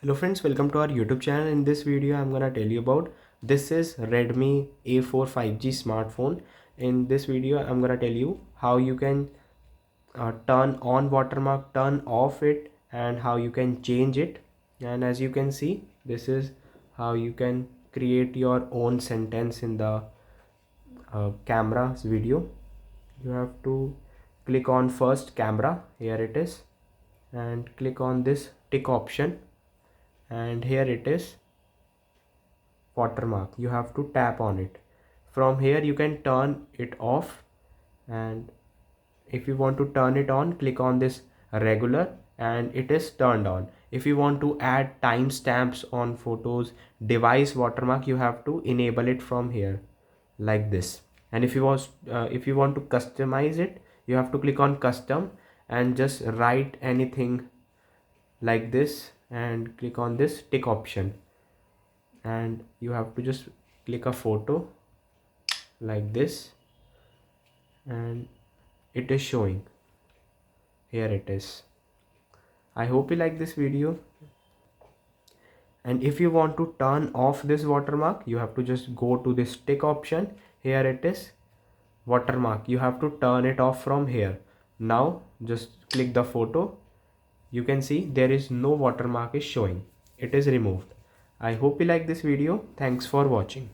Hello friends, welcome to our YouTube channel. In this video I'm gonna tell you about this is Redmi A4 5G smartphone. In this video I'm gonna tell you how you can turn on watermark, turn off it, and how you can change it. And as you can see, this is how you can create your own sentence in the camera's video. You have to click on first camera, here it is, and click on this tick option, and here it is watermark. You have to tap on it. From here you can turn it off, and if you want to turn it on, click on this regular and it is turned on. If you want to add timestamps on photos, device watermark, you have to enable it from here like this. And if you want to customize it, you have to click on custom and just write anything like this and click on this tick option, and you have to just click a photo like this, and it is showing. Here it is. I hope you like this video. And if you want to turn off this watermark, you have to just go to this tick option. Here it is watermark. You have to turn it off from here. Now just click the photo. You can see there is no watermark is showing. It is removed. I hope you like this video. Thanks for watching.